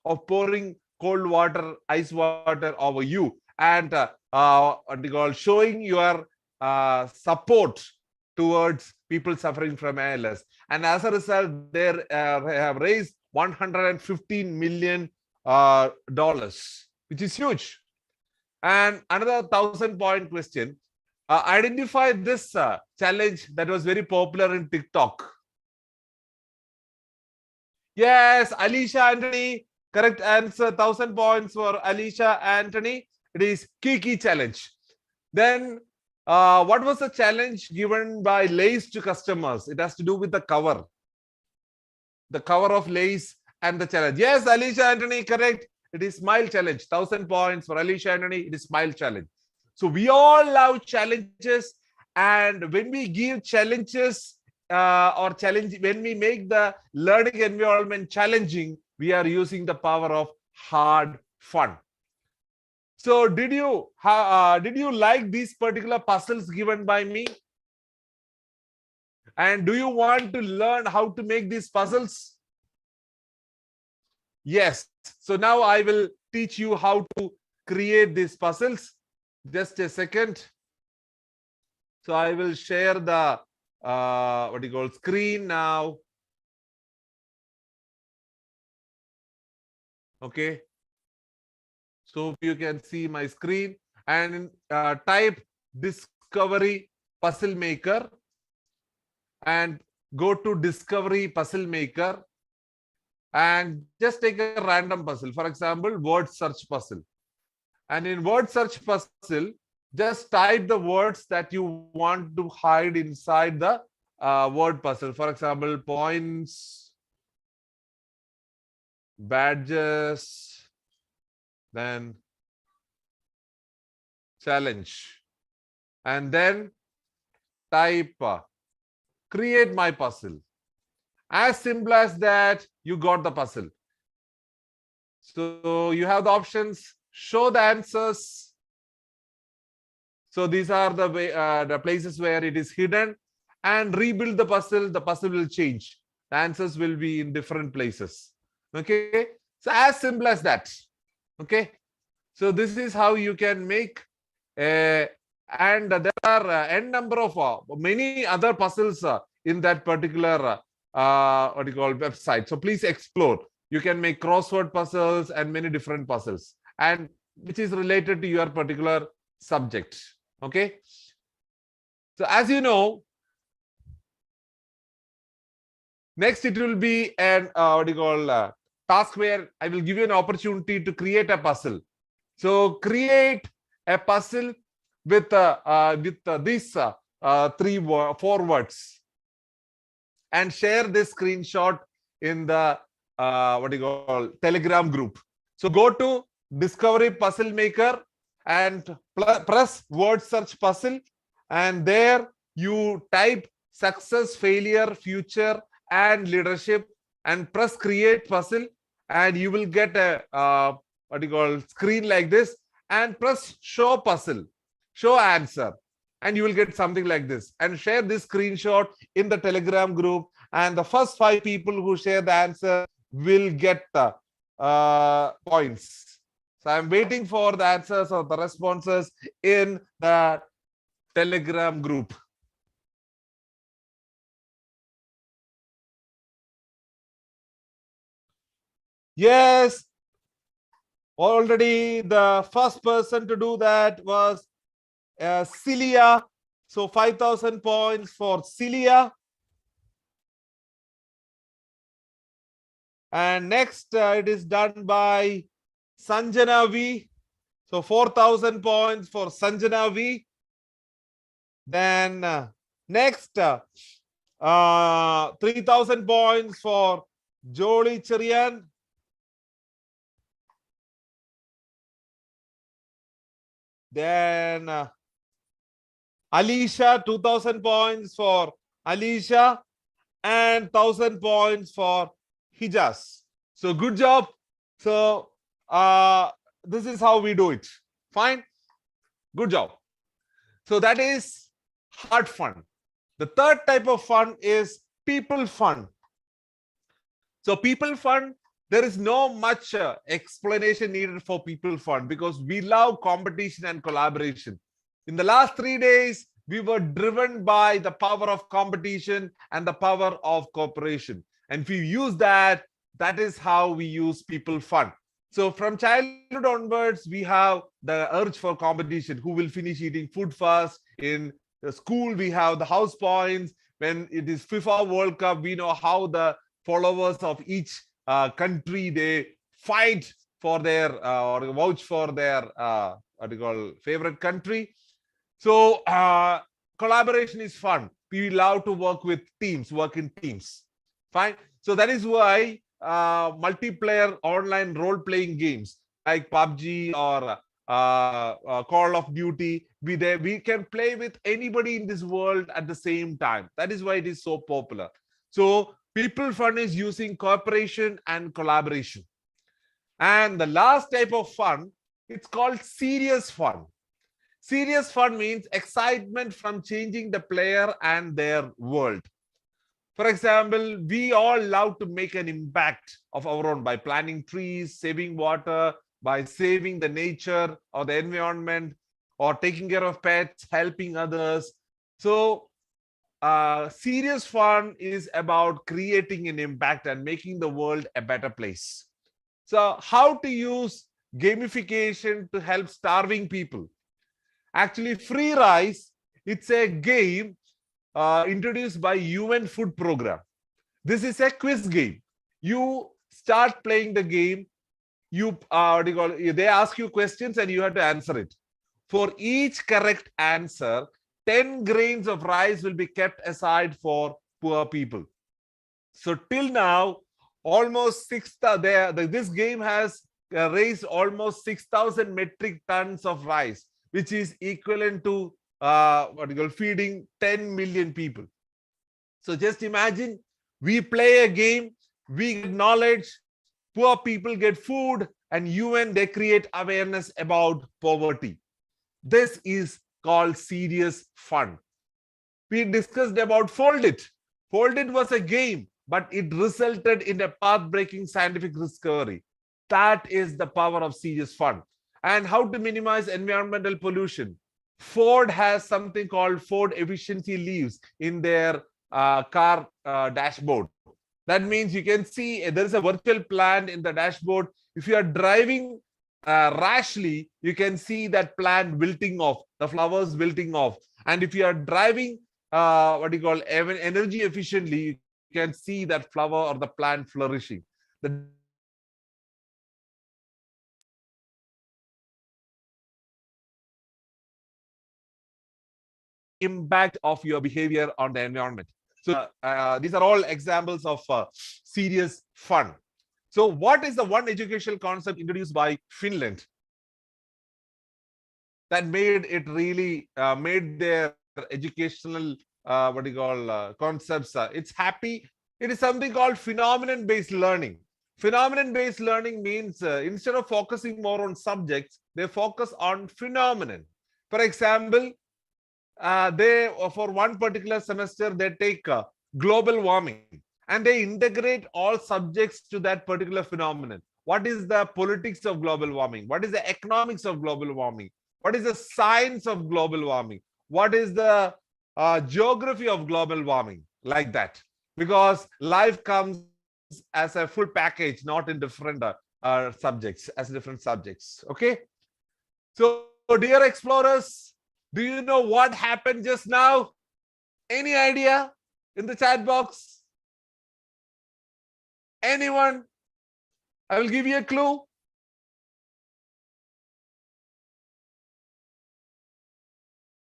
of pouring cold water, ice water over you, and what you call showing your support towards people suffering from ALS. And as a result, they have raised $115 million, which is huge. And another 1,000-point question. Identify this challenge that was very popular in TikTok. Yes, Alicia Anthony, correct answer, 1,000 points for Alicia Anthony. It is Kiki challenge. Then what was the challenge given by Lay's to customers? It has to do with the cover of Lay's and the challenge. Yes, Alicia Anthony, correct. It is smile challenge. 1,000 points for Alicia Anthony. It is smile challenge. So we all love challenges, and when we give challenges or challenge, when we make the learning environment challenging, we are using the power of hard fun. So did you like these particular puzzles given by me? And do you want to learn how to make these puzzles? Yes. So now I will teach you how to create these puzzles. Just a second. So I will share the screen now. Okay. So you can see my screen and type Discovery Puzzle Maker and go to Discovery Puzzle Maker and just take a random puzzle. For example, word search puzzle. And in word search puzzle, just type the words that you want to hide inside the word puzzle. For example, points, badges, then challenge. And then type create my puzzle. As simple as that, you got the puzzle. So you have the options, show the answers. So these are the places where it is hidden, and rebuild the puzzle will change. The answers will be in different places. Okay. So as simple as that. Okay. So this is how you can make and there are n number of many other puzzles in that particular website. So please explore. You can make crossword puzzles and many different puzzles, and which is related to your particular subject. Okay. So as you know, next it will be an task where I will give you an opportunity to create a puzzle. So create a puzzle with these 4 words, and share this screenshot in the Telegram group. So go to Discovery Puzzle Maker and press word search puzzle, and there you type success, failure, future, and leadership, and press create puzzle, and you will get a screen like this, and press show puzzle, show answer, and you will get something like this. And share this screenshot in the Telegram group, and the first 5 people who share the answer will get points. So I'm waiting for the answers or the responses in the Telegram group. Yes, already the first person to do that was Celia. So 5,000 points for Celia. And next it is done by Sanjana V. So 4,000 points for Sanjana V. Then next 3,000 points for Jolie Cherian. Then Alicia, 2,000 points for Alicia, and 1,000 points for Hijaz. So good job. So this is how we do it. Fine. Good job. So that is hard fun. The third type of fun is people fun. So people fun there is no much explanation needed for people fun because we love competition and collaboration. In the last 3 days, we were driven by the power of competition and the power of cooperation. And if you use that, that is how we use people fun. So from childhood onwards, we have the urge for competition. Who will finish eating food first? In the school, we have the house points. When it is FIFA World Cup, we know how the followers of each country, they fight for their or vouch for their what do you call favorite country. So collaboration is fun. We love to work with teams, work in teams. Fine. So that is why multiplayer online role-playing games like PUBG or Call of Duty, we can play with anybody in this world at the same time. That is why it is so popular. So people fun is using cooperation and collaboration. And the last type of fun, it's called serious fun. Serious fun means excitement from changing the player and their world. For example, we all love to make an impact of our own by planting trees, saving water, by saving the nature or the environment, or taking care of pets, helping others. So serious fun is about creating an impact and making the world a better place. So how to use gamification to help starving people? Actually, Free Rice, it's a game introduced by UN Food Program. This is a quiz game. You start playing the game. They ask you questions and you have to answer it. For each correct answer, 10 grains of rice will be kept aside for poor people. So till now, almost this game has raised almost 6,000 metric tons of rice, which is equivalent to feeding 10 million people. So just imagine, we play a game, we get knowledge, poor people get food, and UN, they create awareness about poverty. This is called serious fun. We discussed about Fold It. Fold It was a game, but it resulted in a path-breaking scientific discovery. That is the power of serious fun. And how to minimize environmental pollution. Ford has something called Ford efficiency leaves in their car dashboard. That means you can see there is a virtual plant in the dashboard. If you are driving rashly, you can see that plant wilting off, the flowers wilting off. And if you are driving energy efficiently, you can see that flower or the plant flourishing. The impact of your behavior on the environment. So these are all examples of serious fun. So what is the one educational concept introduced by Finland that made it really made their educational concepts? It's happy. It is something called phenomenon-based learning. Phenomenon-based learning means instead of focusing more on subjects, they focus on phenomenon. For example, for one particular semester, they take global warming and they integrate all subjects to that particular phenomenon. What is the politics of global warming? What is the economics of global warming? What is the science of global warming? What is the geography of global warming? Like that. Because life comes as a full package, not in different subjects, as different subjects. Okay. So, dear explorers, do you know what happened just now? Any idea in the chat box? Anyone? I will give you a clue.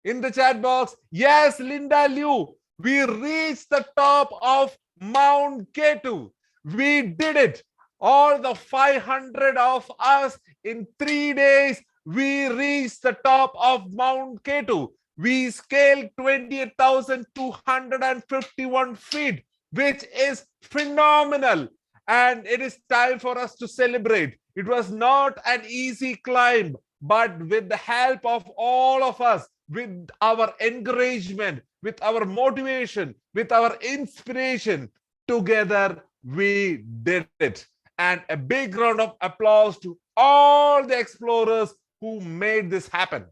In the chat box, yes, Linda Liu, we reached the top of Mount Ketu. We did it. All the 500 of us in 3 days, we reached the top of Mount Ketu. We scaled 28,251 feet, which is phenomenal. And it is time for us to celebrate. It was not an easy climb, but with the help of all of us, with our encouragement, with our motivation, with our inspiration, together we did it. And a big round of applause to all the explorers who made this happen.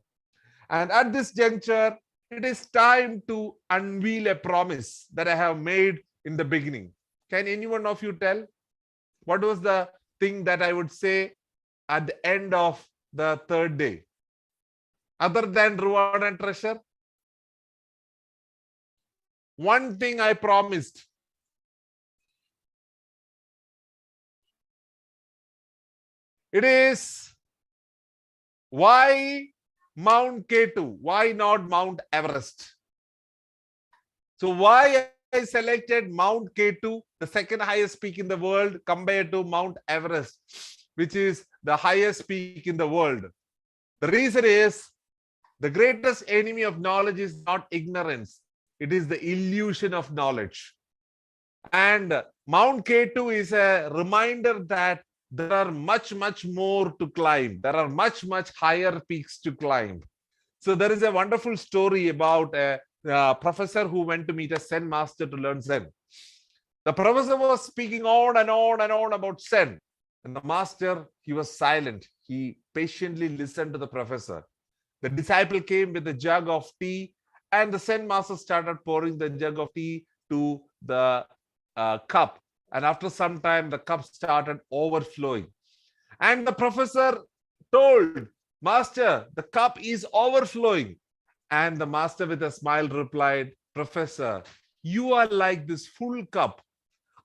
And at this juncture, it is time to unveil a promise that I have made in the beginning. Can any one of you tell what was the thing that I would say at the end of the third day? Other than reward and treasure? One thing I promised. It is why Mount K2? Why not Mount Everest? So why I selected Mount K2, the second highest peak in the world, compared to Mount Everest, which is the highest peak in the world? The reason is the greatest enemy of knowledge is not ignorance. It is the illusion of knowledge. And Mount K2 is a reminder that there are much more to climb. There are much higher peaks to climb. So there is a wonderful story about a professor who went to meet a Zen master to learn Zen. The professor was speaking on and on about Zen. And the master, he was silent. He patiently listened to the professor. The disciple came with a jug of tea, and the Zen master started pouring the jug of tea to the cup. And after some time, the cup started overflowing. And the professor told, "Master, the cup is overflowing." And the master with a smile replied, "Professor, you are like this full cup.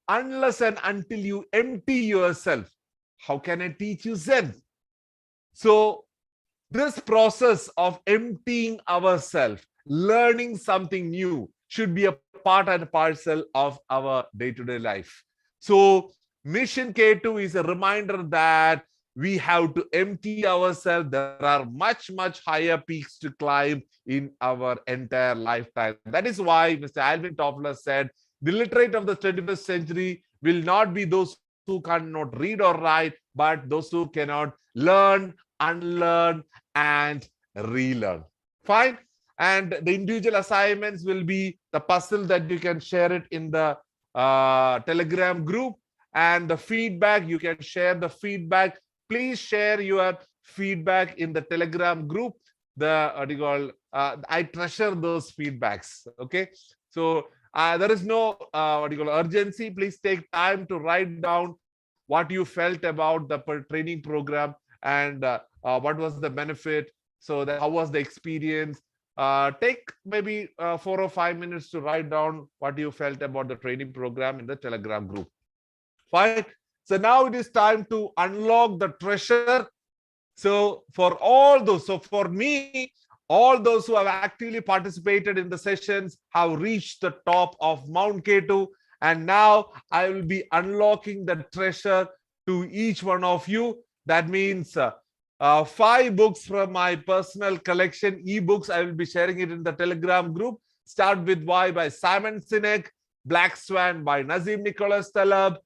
Unless and until you empty yourself, how can I teach you Zen?" So this process of emptying ourselves, learning something new, should be a part and parcel of our day-to-day life. So Mission K2 is a reminder that we have to empty ourselves. There are much higher peaks to climb in our entire lifetime. That is why Mr. Alvin Toffler said, the literate of the 21st century will not be those who cannot read or write, but those who cannot learn, unlearn, and relearn. Fine. And the individual assignments will be the puzzle that you can share it in the Telegram group. And the feedback, you can share the feedback. Please share your feedback in the Telegram group. I treasure those feedbacks. Okay. So there is no urgency. Please take time to write down what you felt about the training program and what was the benefit. So how was the experience? Take maybe 4 or 5 minutes to write down what you felt about the training program in the Telegram group. Fine. So now it is time to unlock the treasure. So for all those, so for me, all those who have actively participated in the sessions have reached the top of Mount K2. And now I will be unlocking the treasure to each one of you. That means 5 books from my personal collection, ebooks. I will be sharing it in the Telegram group. Start with Why by Simon Sinek, Black Swan by Nassim Nicholas Taleb,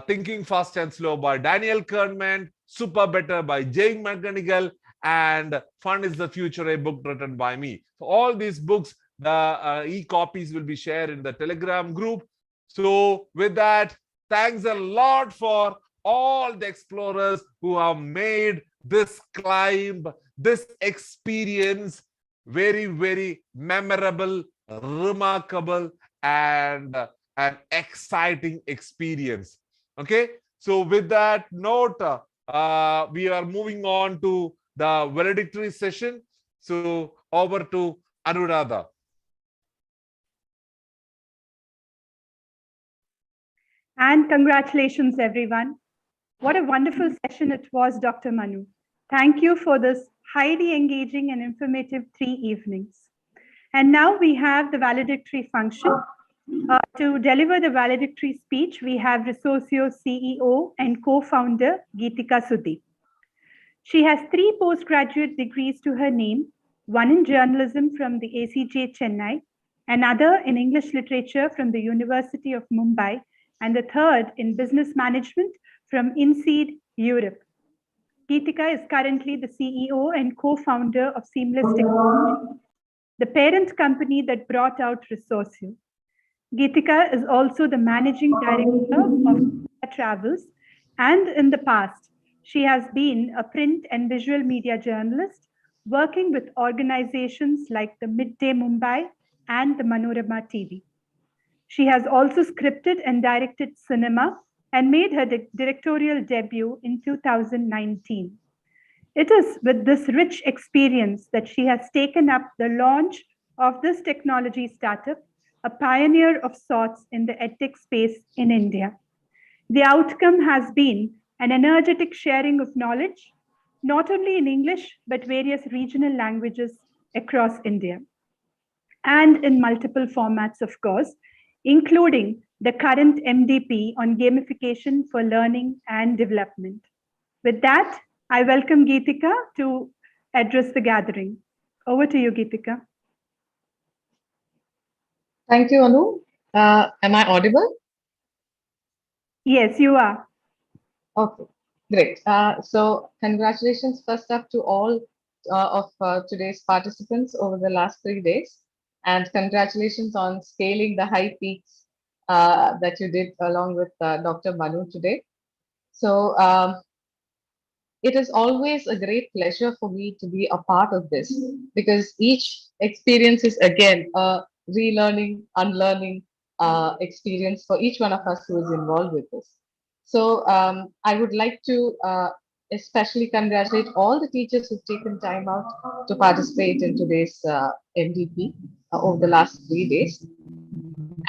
Thinking Fast and Slow by Daniel Kahneman, Super Better by Jane McGonigal, and Fun is the Future, a book written by me. So all these books, the e-copies will be shared in the Telegram group. So with that, thanks a lot for all the explorers who have made this climb, this experience very memorable, remarkable, and an exciting experience. Okay, so with that note, we are moving on to the valedictory session. So over to Anuradha. And congratulations, everyone. What a wonderful session it was, Dr. Manu. Thank you for this highly engaging and informative 3 evenings. And now we have the valedictory function. To deliver the valedictory speech, we have Resourcio CEO and co-founder Geetika Sudhi. She has 3 postgraduate degrees to her name, one in journalism from the ACJ Chennai, another in English literature from the University of Mumbai, and the third in business management from INSEAD, Europe. Geetika is currently the CEO and co-founder of Seamless Technology, the parent company that brought out Resourcio. Geetika is also the managing director of Travels, And in the past, she has been a print and visual media journalist working with organizations like the Midday Mumbai and the Manorama TV. She has also scripted and directed cinema and made her directorial debut in 2019. It is with this rich experience that she has taken up the launch of this technology startup, a pioneer of sorts in the edtech space in India. The outcome has been an energetic sharing of knowledge, not only in English, but various regional languages across India, and in multiple formats, of course, including the current MDP on gamification for learning and development. With that, I welcome Geetika to address the gathering. Over to you, Geetika. Thank you, Anu. Am I audible? Yes, you are. Okay, great. So congratulations first up to all of today's participants over the last 3 days. And congratulations on scaling the high peaks that you did along with Dr. Manu today. So it is always a great pleasure for me to be a part of this because each experience is again a relearning, unlearning experience for each one of us who is involved with this. So I would like to especially congratulate all the teachers who've taken time out to participate in today's MDP over the last 3 days.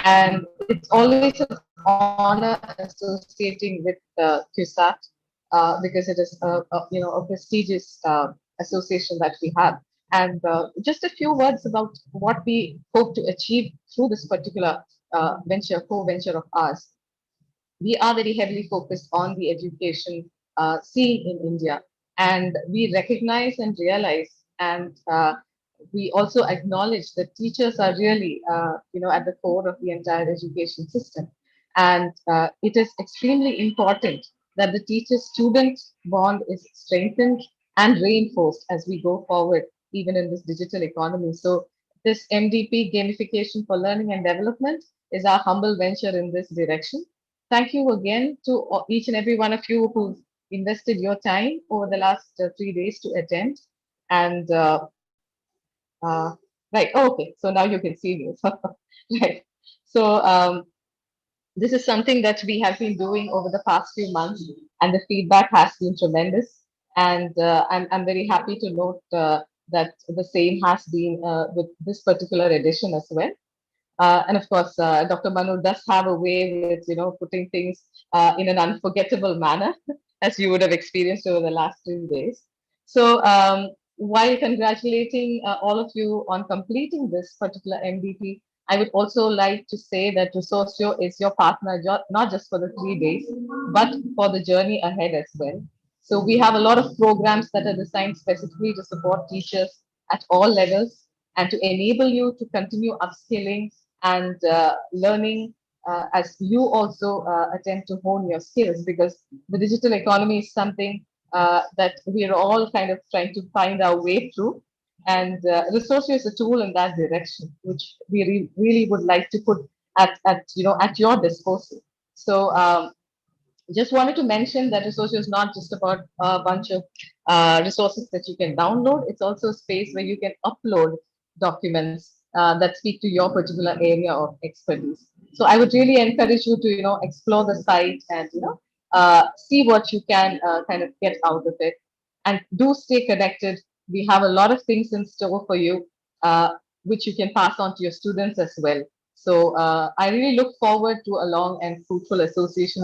And it's always an honor associating with CUSAT because it is a prestigious association that we have. And just a few words about what we hope to achieve through this particular co-venture of ours. We are very heavily focused on the education scene in India, and we recognize and realize, and we also acknowledge that teachers are really, at the core of the entire education system, and it is extremely important that the teacher-student bond is strengthened and reinforced as we go forward, even in this digital economy. So, this MDP gamification for learning and development is our humble venture in this direction. Thank you again to each and every one of you who've invested your time over the last 3 days to attend. And uh, right, oh, okay, so now you can see me. Right. So this is something that we have been doing over the past few months, and the feedback has been tremendous. And I'm very happy to note that the same has been with this particular edition as well. And of course, Dr. Manu does have a way with putting things in an unforgettable manner, as you would have experienced over the last 3 days. So while congratulating all of you on completing this particular MVP, I would also like to say that Resourcio is your partner, not just for the 3 days, but for the journey ahead as well. So we have a lot of programs that are designed specifically to support teachers at all levels and to enable you to continue upskilling and learning as you also attempt to hone your skills, because the digital economy is something that we are all kind of trying to find our way through. And Resource is a tool in that direction, which we really would like to put at your disposal. So just wanted to mention that Resource is not just about a bunch of resources that you can download. It's also a space where you can upload documents that speak to your particular area of expertise. So I would really encourage you to, explore the site and, see what you can kind of get out of it. And do stay connected. We have a lot of things in store for you, which you can pass on to your students as well. So I really look forward to a long and fruitful association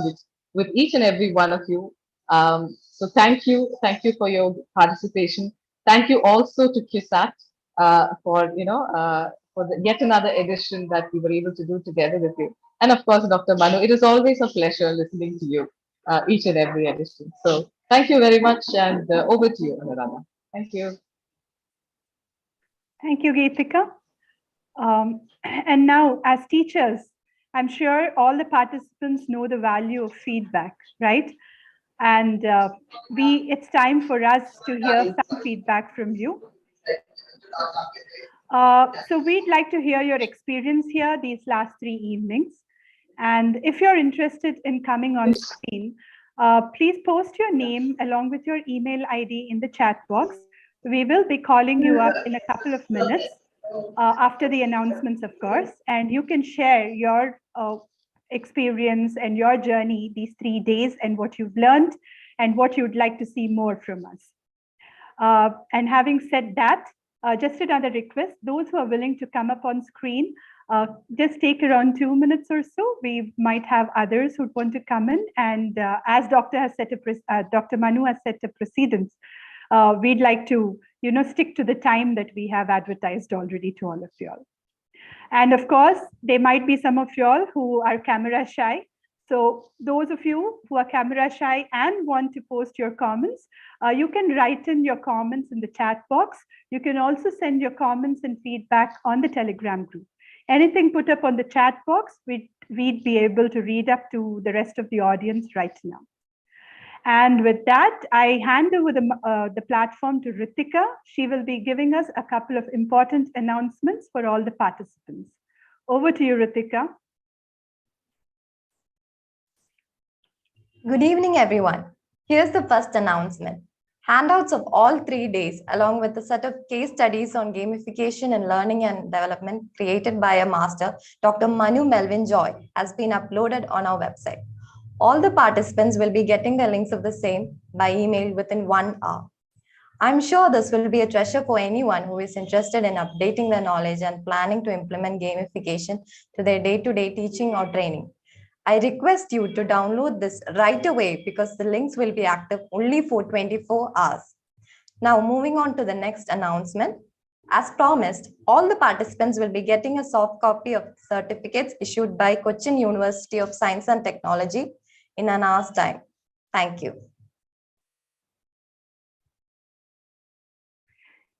with each and every one of you. So thank you for your participation. Thank you also to CUSAT for yet another edition that we were able to do together with you. And of course, Dr. Manu, it is always a pleasure listening to you each and every edition. So thank you very much, and over to you, Anuradha. Thank you. Thank you, Geetika. And now, as teachers, I'm sure all the participants know the value of feedback, right? And it's time for us to hear some feedback from you. So we'd like to hear your experience here these last 3 evenings. And if you're interested in coming on screen, Please post your name along with your email ID in the chat box. We will be calling you up in a couple of minutes after the announcements, of course, and you can share your experience and your journey these 3 days and what you've learned and what you'd like to see more from us. And having said that, just another request, those who are willing to come up on screen, just take around 2 minutes or so. We might have others who want to come in, and as Dr. Manu has set a precedence, we'd like to, stick to the time that we have advertised already to all of you all. And of course, there might be some of you all who are camera shy. So those of you who are camera shy and want to post your comments, you can write in your comments in the chat box. You can also send your comments and feedback on the Telegram group. Anything put up on the chat box, we'd be able to read up to the rest of the audience right now. And with that, I hand over the platform to Ritika. She will be giving us a couple of important announcements for all the participants. Over to you, Ritika. Good evening, everyone. Here's the first announcement. Handouts of all 3 days, along with a set of case studies on gamification and learning and development created by a master, Dr. Manu Melvin Joy, has been uploaded on our website. All the participants will be getting the links of the same by email within 1 hour. I'm sure this will be a treasure for anyone who is interested in updating their knowledge and planning to implement gamification to their day-to-day teaching or training. I request you to download this right away because the links will be active only for 24 hours. Now, moving on to the next announcement. As promised, all the participants will be getting a soft copy of certificates issued by Cochin University of Science and Technology in an hour's time. Thank you.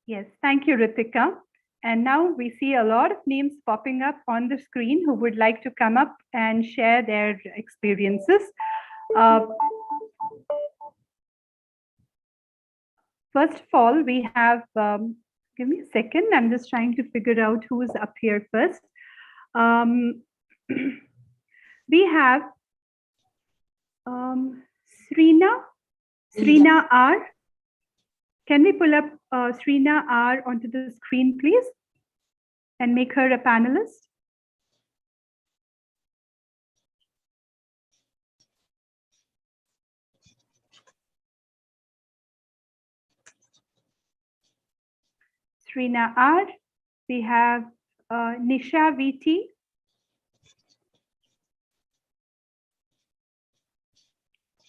Yes, thank you, Ritika. And now we see a lot of names popping up on the screen who would like to come up and share their experiences. First of all, we have, give me a second, I'm just trying to figure out who is up here first. We have Srina R. Can we pull up Srina R onto the screen, please, and make her a panelist? Srina R. We have Nisha VT.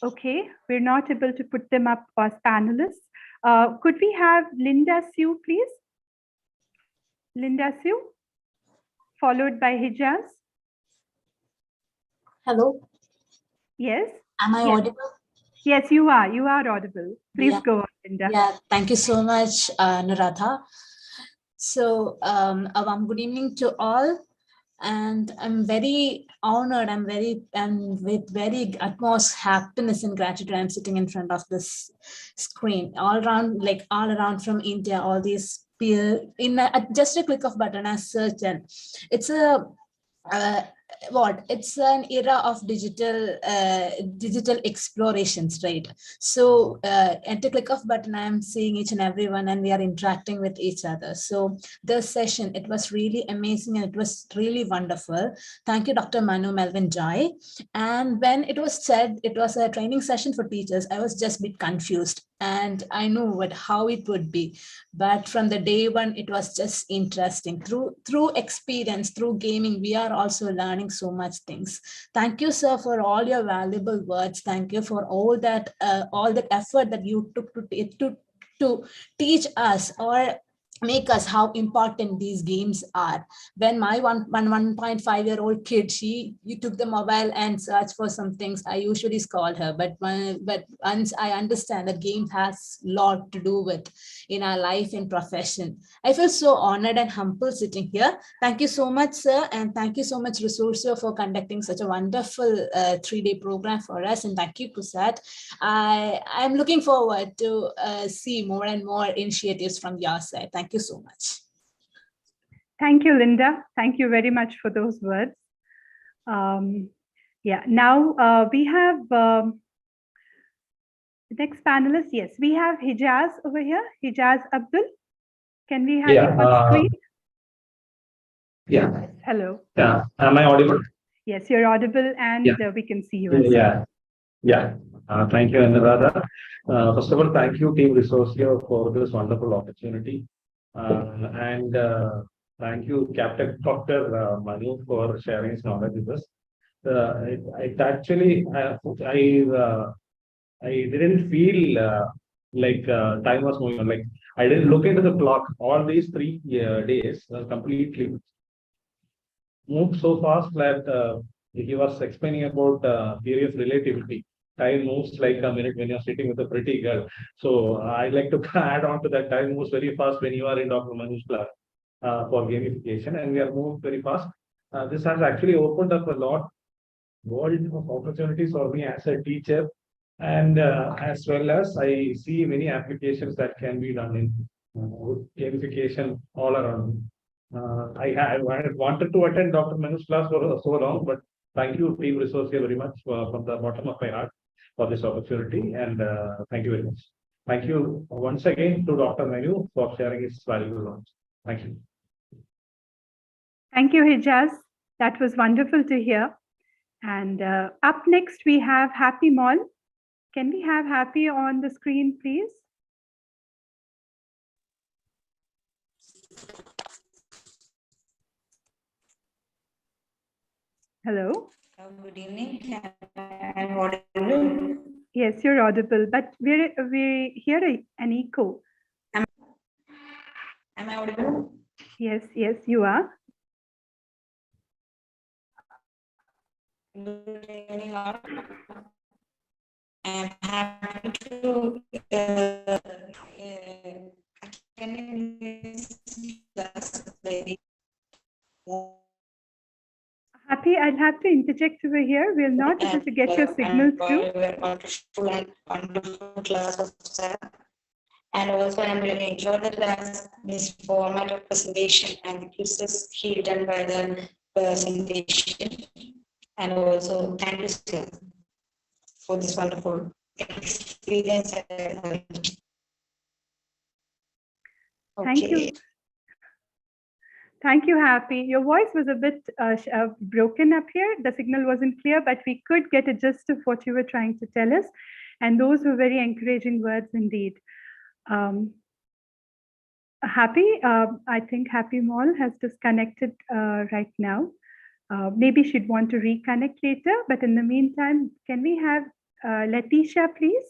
Okay, we're not able to put them up as panelists. Could we have Linda Sue, please? Linda Sue, followed by Hijaz. Hello. Yes. Am I audible? Yes, you are. You are audible. Please go on, Linda. Yeah, thank you so much, Nuratha. So, good evening to all. And I'm very honored. I'm with very utmost happiness and gratitude. I'm sitting in front of this screen, all around from India. All these people in just a click of button, I search, and it's a it's an era of digital explorations, right? So at the click of button, I'm seeing each and everyone, and we are interacting with each other. So this session, it was really amazing, and it was really wonderful. Thank you, Dr. Manu Melvin Joy. And when it was said it was a training session for teachers, I was just a bit confused, and I knew how it would be. But from the day one, it was just interesting. Through experience, through gaming, we are also learning so much things. Thank you, sir, for all your valuable words. Thank you for all that effort that you took to teach us or make us how important these games are. When my 1.5-year-old kid, you took the mobile and searched for some things, I usually scold her. But once I understand that game has a lot to do with in our life and profession, I feel so honored and humble sitting here. Thank you so much, sir, and thank you so much, Resourcio, for conducting such a wonderful 3-day program for us. And thank you, Kusat. I'm looking forward to see more and more initiatives from your side. Thank you so much. Thank you, Linda. Thank you very much for those words. Yeah, now we have The next panelist, yes, we have Hijaz over here. Hijaz Abdul. Can we have you Yeah. on screen? Yeah. Hello. Yeah. Am I audible? Yes, you're audible and Yeah. we can see you as well. Yeah. Yeah. Thank you, Anuradha. First of all, thank you, Team Resourceo, for this wonderful opportunity. And thank you, Captain Dr. Manu, for sharing his knowledge with us. It actually, I didn't feel like time was moving on. Like I didn't look into the clock. All these 3 days completely moved so fast that he was explaining about theory of relativity. Time moves like a minute when you're sitting with a pretty girl. So I'd like to add on to that. Time moves very fast when you are in Dr. Manu's class for gamification, and we are moved very fast. This has actually opened up a lot world of opportunities for me as a teacher, and as well as I see many applications that can be done in gamification all around. I wanted to attend Dr. Manu's class for so long, but thank you, Team Resource, very much from the bottom of my heart for this opportunity, and thank you very much. Thank you once again to Dr. Manu for sharing his valuable knowledge. Thank you. Thank you, Hijaz. That was wonderful to hear. And up next, we have Happy Mall. Can we have Happy on the screen, please? Hello. Good evening. I'm audible. Yes, you're audible, but we hear an echo. Am I audible? Yes, you are. Good evening, all. I'm happy to attend this class. Happy, I'll have to interject over here. We're not able to get your signal through. Wonderful class of sir. And also, I'm really enjoyed the class, this format of presentation and the quizzes he done by the presentation. And also, thank you, sir, for this wonderful experience. Thank you. Thank you, Happy. Your voice was a bit broken up here. The signal wasn't clear, but we could get a gist of what you were trying to tell us. And those were very encouraging words indeed. Happy, I think Happy Mall has disconnected right now. Maybe she'd want to reconnect later, but in the meantime, can we have Letitia, please?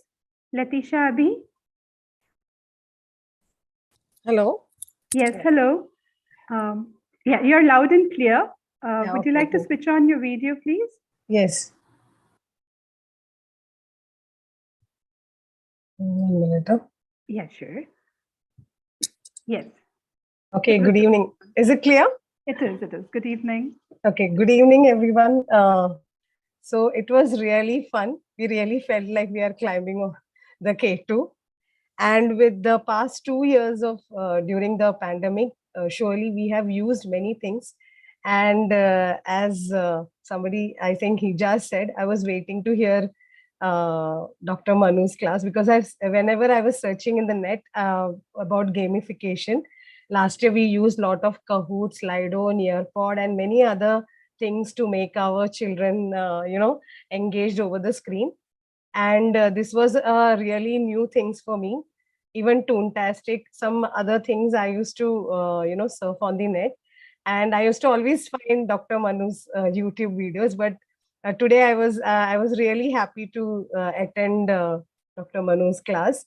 Letitia Abhi? Hello? Yes, hello. Yeah, you're loud and clear. Yeah, would you like to switch on your video, please? Yes. 1 minute. Yeah, sure. Yes. Okay, good evening. Is it clear? It is. Good evening. Okay, good evening, everyone. So it was really fun. We really felt like we are climbing the K2. And with the past 2 years of during the pandemic, surely we have used many things. And as somebody, I think he just said, I was waiting to hear Dr. Manu's class, because whenever I was searching in the net about gamification, last year we used a lot of Kahoot, Slido, Nearpod, and many other things to make our children, engaged over the screen. And this was really new things for me. Even Toontastic, some other things I used to, surf on the net. And I used to always find Dr. Manu's YouTube videos. But today I was really happy to attend Dr. Manu's class.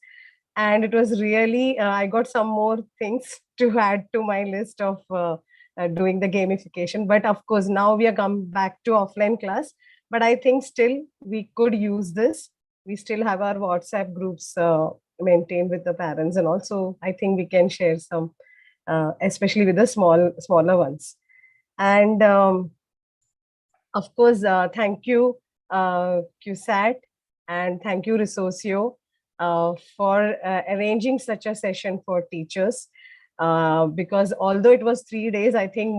And it was really, I got some more things to add to my list of doing the gamification. But of course, now we are come back to offline class. But I think still we could use this. We still have our WhatsApp groups maintained with the parents, and also I think we can share some, especially with the smaller ones. And of course, thank you, CUSAT, and thank you, Resourceo, for arranging such a session for teachers. because although it was 3 days, I think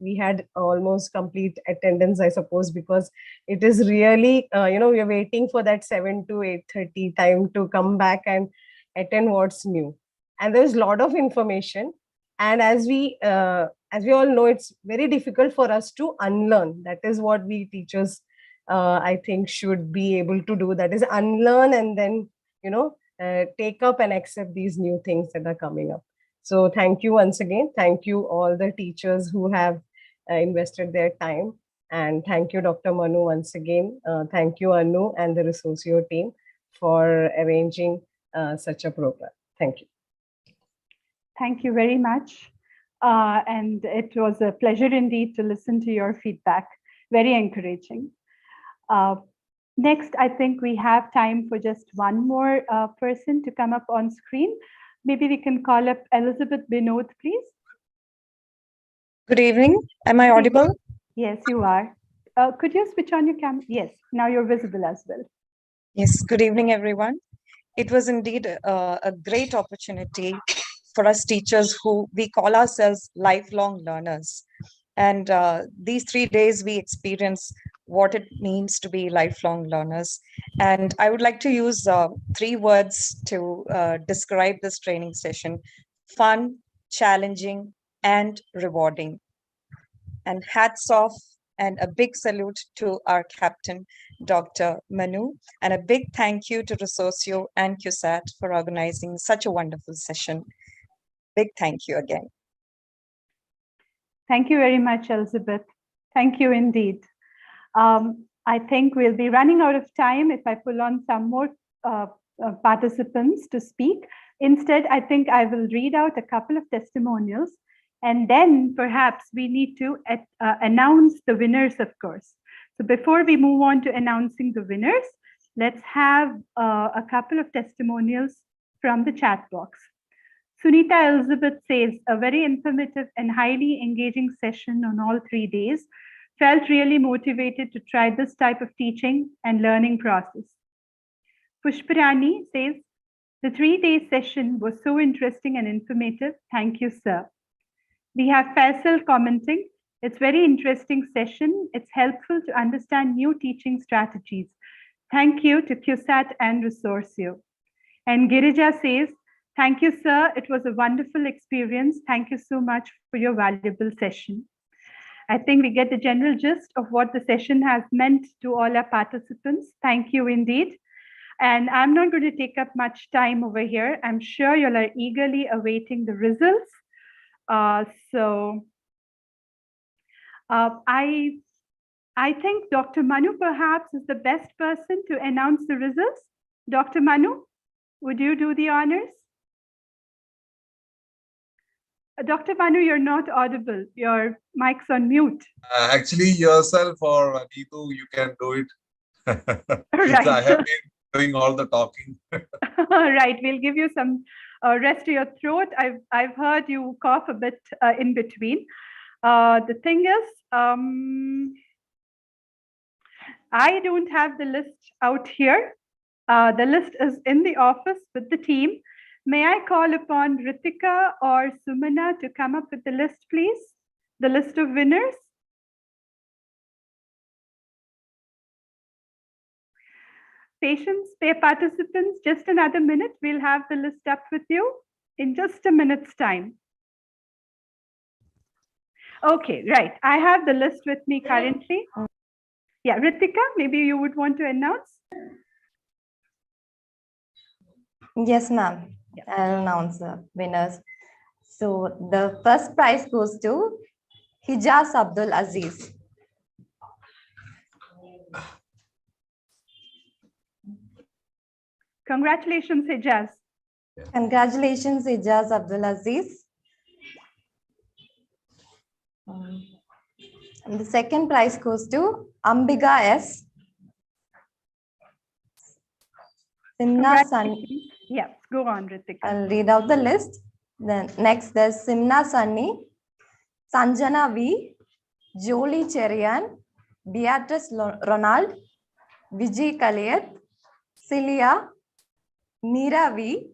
we had almost complete attendance, I suppose, because it is really, we're waiting for that 7 to 8:30 time to come back and attend what's new. And there's a lot of information. And as we all know, it's very difficult for us to unlearn. That is what we teachers, I think, should be able to do. That is unlearn and then, take up and accept these new things that are coming up. So thank you once again. Thank you all the teachers who have invested their time. And thank you, Dr. Manu, once again. Thank you, Anu, and the Resocio team for arranging such a program. Thank you. Thank you very much. And it was a pleasure indeed to listen to your feedback. Very encouraging. Next, I think we have time for just one more person to come up on screen. Maybe we can call up Elizabeth Binod, please. Good evening. Am I audible? Yes, you are. Could you switch on your camera? Yes, now you're visible as well. Yes, good evening, everyone. It was indeed a great opportunity for us teachers who we call ourselves lifelong learners. And these 3 days we experience what it means to be lifelong learners. And I would like to use 3 words to describe this training session: fun, challenging, and rewarding. And hats off and a big salute to our captain, Dr. Manu, and a big thank you to Resocio and CUSAT for organizing such a wonderful session. Big thank you again. Thank you very much, Elizabeth. Thank you indeed. I think we'll be running out of time if I pull on some more participants to speak. Instead, I think I will read out a couple of testimonials, and then perhaps we need to announce the winners, of course. So before we move on to announcing the winners, let's have a couple of testimonials from the chat box. Sunita Elizabeth says, a very informative and highly engaging session on all 3 days. Felt really motivated to try this type of teaching and learning process. Pushparani says, the 3-day session was so interesting and informative. Thank you, sir. We have Faisal commenting, it's very interesting session. It's helpful to understand new teaching strategies. Thank you to CUSAT and Resocio. And Girija says, thank you, sir. It was a wonderful experience. Thank you so much for your valuable session. I think we get the general gist of what the session has meant to all our participants. Thank you indeed. And I'm not going to take up much time over here. I'm sure you all are eagerly awaiting the results. I think Dr. Manu perhaps is the best person to announce the results. Dr. Manu, would you do the honors? Dr. Manu, you're not audible. Your mic's on mute. Actually, yourself or Neetu, you can do it. Right. So I have been doing all the talking. Right. We'll give you some rest to your throat. I've heard you cough a bit in between. The thing is, I don't have the list out here. The list is in the office with the team. May I call upon Ritika or Sumana to come up with the list, please? The list of winners. Patients, participants, just another minute. We'll have the list up with you in just a minute's time. Okay, right. I have the list with me currently. Yeah, Ritika, maybe you would want to announce? Yes, ma'am. I'll announce the winners. So the first prize goes to Hijaz Abdul Aziz. Congratulations, Hijaz. Congratulations, Hijaz Abdul Aziz. And the second prize goes to Ambiga S. Simna Sunny. Yeah, go on, Ritika. I'll read out the list. Then next there's Simna Sunny, Sanjana V, Jolie Cherian, Beatrice Ronald, Vijay Kaliyat, Celia, Meera V,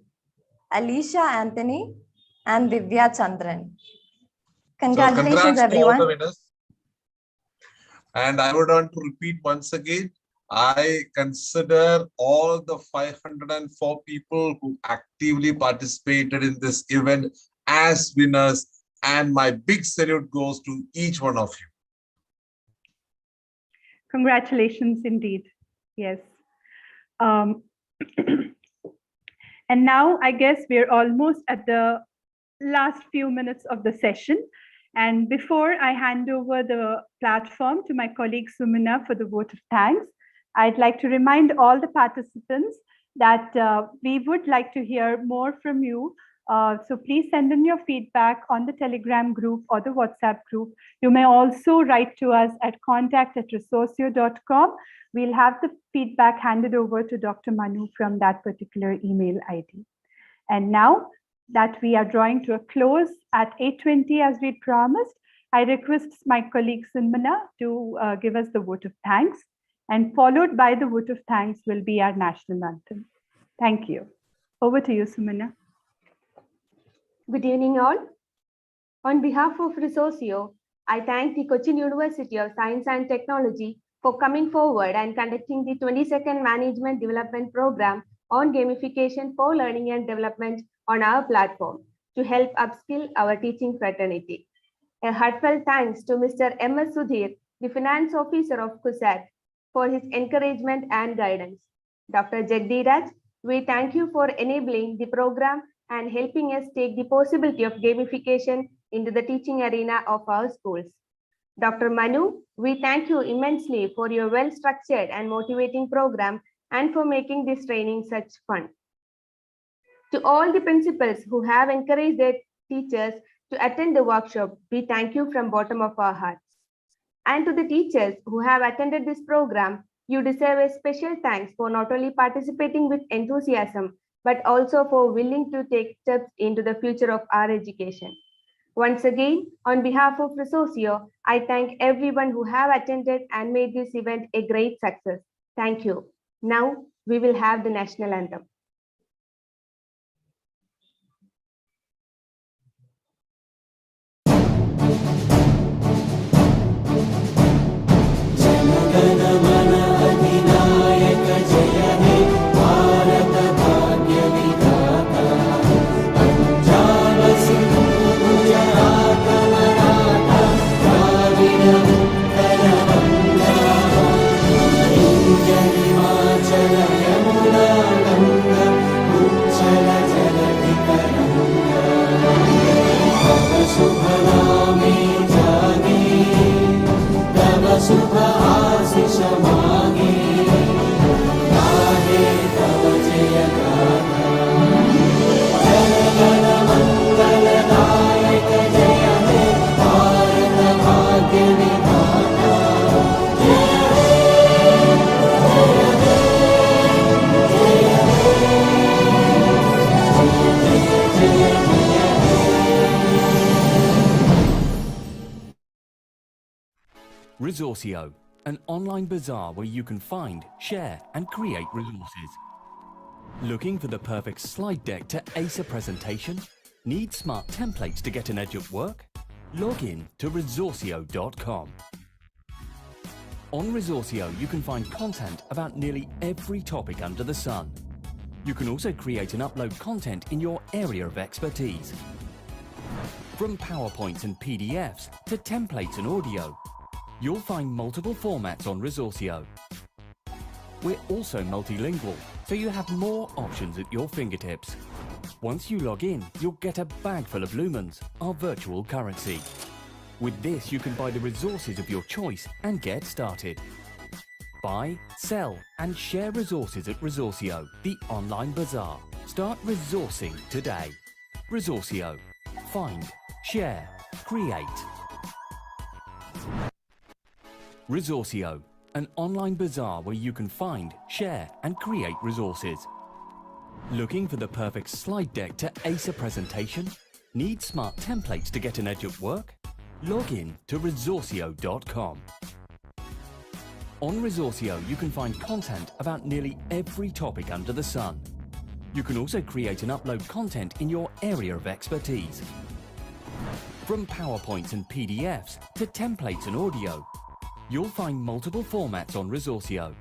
Alicia Anthony, and Divya Chandran. So Congratulations, congrats to all everyone. the winners. And I would want to repeat once again, I consider all the 504 people who actively participated in this event as winners, and my big salute goes to each one of you. Congratulations indeed. Yes. And now I guess we're almost at the last few minutes of the session. And before I hand over the platform to my colleague Sumana for the vote of thanks, I'd like to remind all the participants that we would like to hear more from you. So please send in your feedback on the Telegram group or the WhatsApp group. You may also write to us at contact@resourcio.com. We'll have the feedback handed over to Dr. Manu from that particular email ID. And now that we are drawing to a close at 8:20 as we promised, I request my colleague Sunmana to give us the vote of thanks, and followed by the vote of thanks will be our national anthem. Thank you. Over to you, Sumana. Good evening, all. On behalf of Resourcio, I thank the Cochin University of Science and Technology for coming forward and conducting the 22nd Management Development Program on gamification for learning and development on our platform to help upskill our teaching fraternity. A heartfelt thanks to Mr. M.S. Sudhir, the Finance Officer of CUSAT, for his encouragement and guidance. Dr. Jagdiraj, we thank you for enabling the program and helping us take the possibility of gamification into the teaching arena of our schools. Dr. Manu, we thank you immensely for your well-structured and motivating program and for making this training such fun. To all the principals who have encouraged their teachers to attend the workshop, we thank you from bottom of our hearts. And to the teachers who have attended this program, you deserve a special thanks for not only participating with enthusiasm, but also for willing to take steps into the future of our education. Once again, on behalf of Resourcio, I thank everyone who have attended and made this event a great success. Thank you. Now we will have the national anthem. Resourcio, an online bazaar where you can find, share and create resources. Looking for the perfect slide deck to ace a presentation? Need smart templates to get an edge at work? Log in to resourcio.com. On Resourcio, you can find content about nearly every topic under the sun. You can also create and upload content in your area of expertise. From PowerPoints and PDFs to templates and audio, you'll find multiple formats on Resourcio. We're also multilingual, so you have more options at your fingertips. Once you log in, you'll get a bag full of lumens, our virtual currency. With this, you can buy the resources of your choice and get started. Buy, sell, and share resources at Resourcio, the online bazaar. Start resourcing today. Resourcio. Find, share, create. Resourcio, an online bazaar where you can find, share and create resources. Looking for the perfect slide deck to ace a presentation? Need smart templates to get an edge at work? Log in to resourcio.com. On Resourcio, you can find content about nearly every topic under the sun. You can also create and upload content in your area of expertise. From PowerPoints and PDFs to templates and audio, you'll find multiple formats on Resourceo.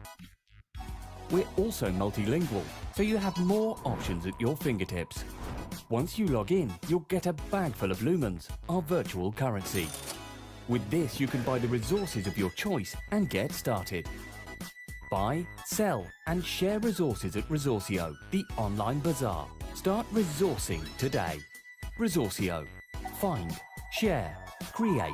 We're also multilingual, so you have more options at your fingertips. Once you log in, you'll get a bag full of lumens, our virtual currency. With this, you can buy the resources of your choice and get started. Buy, sell, and share resources at Resourceo, the online bazaar. Start resourcing today. Resourceo. Find, share, create.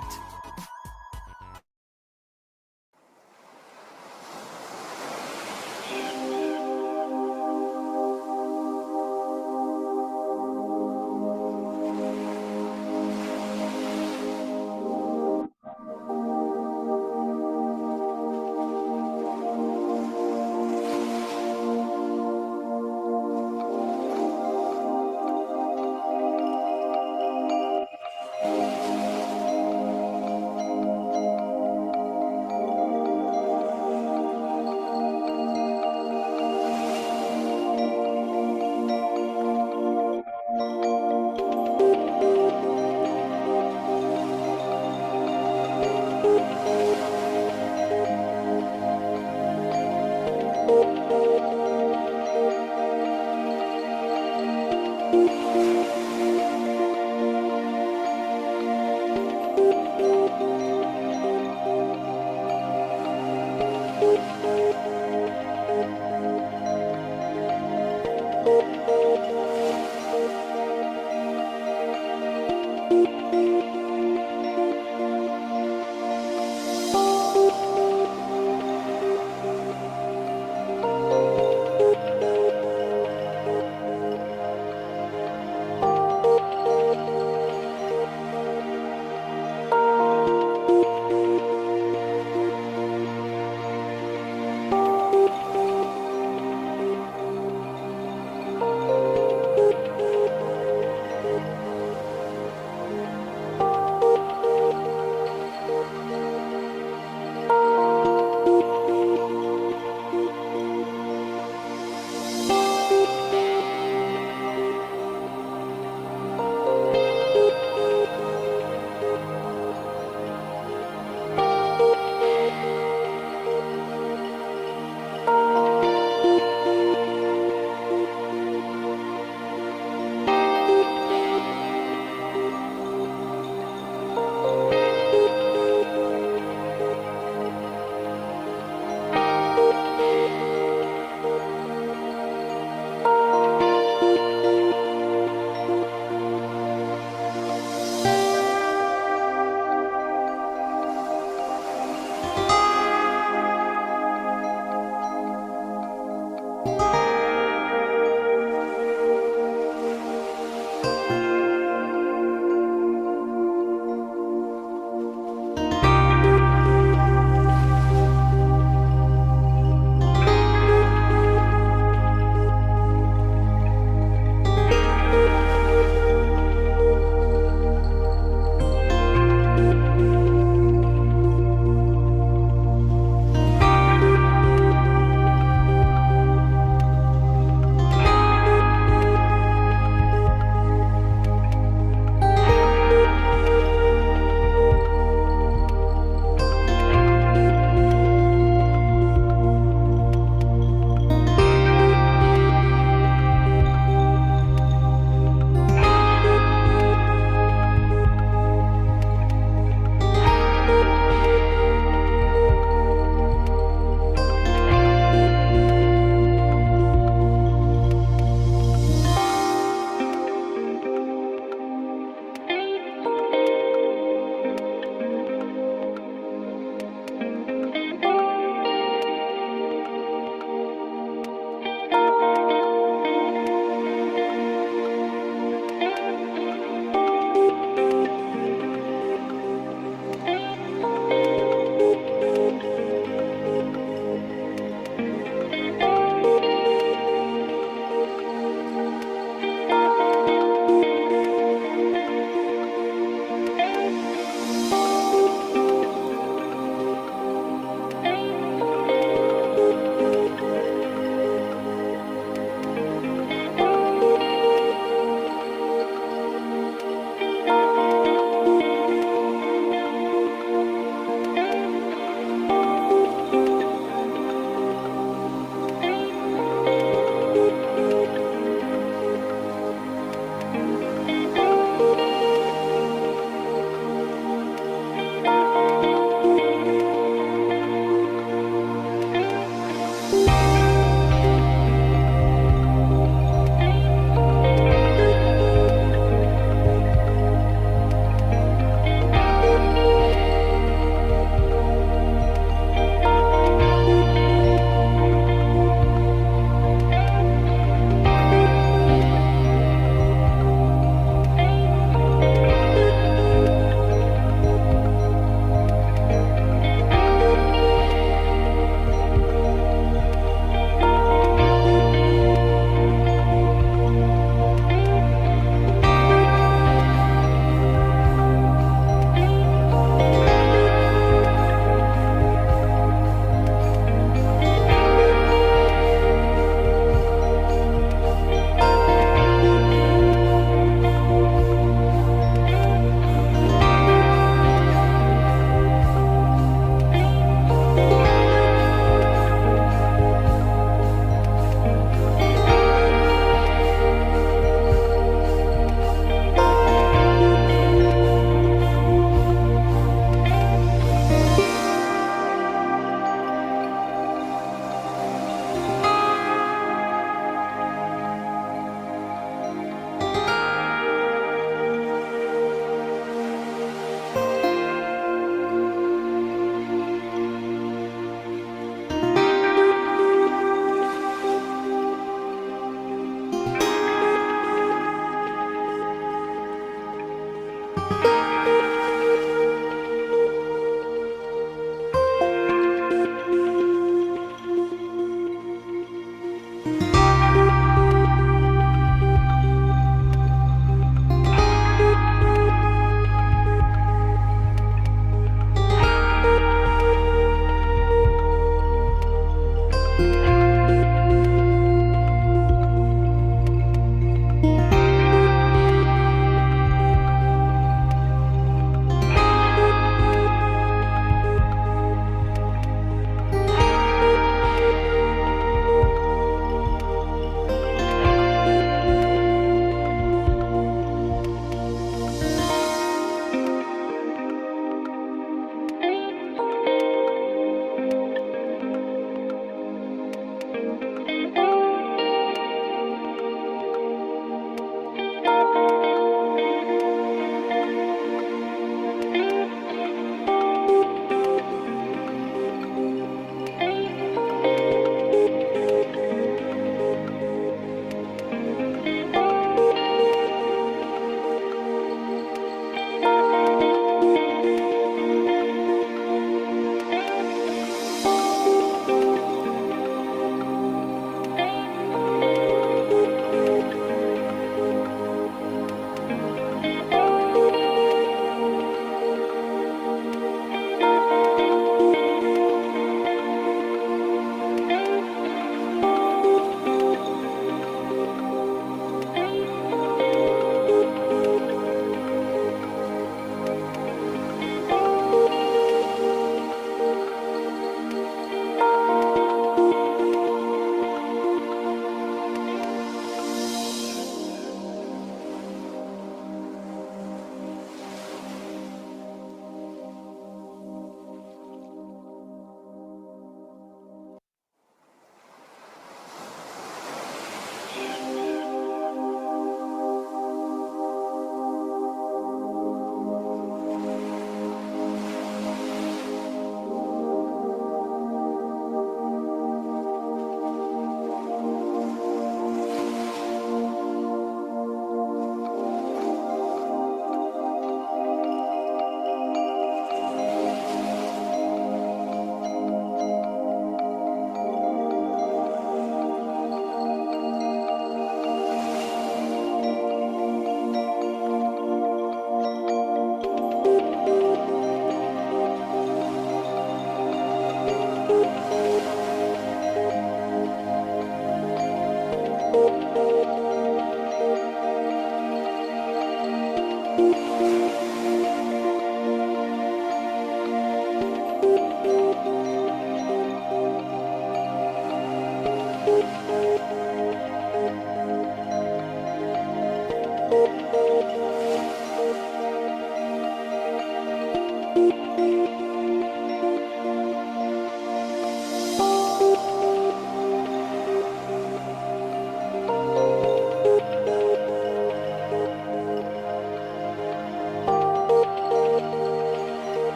you.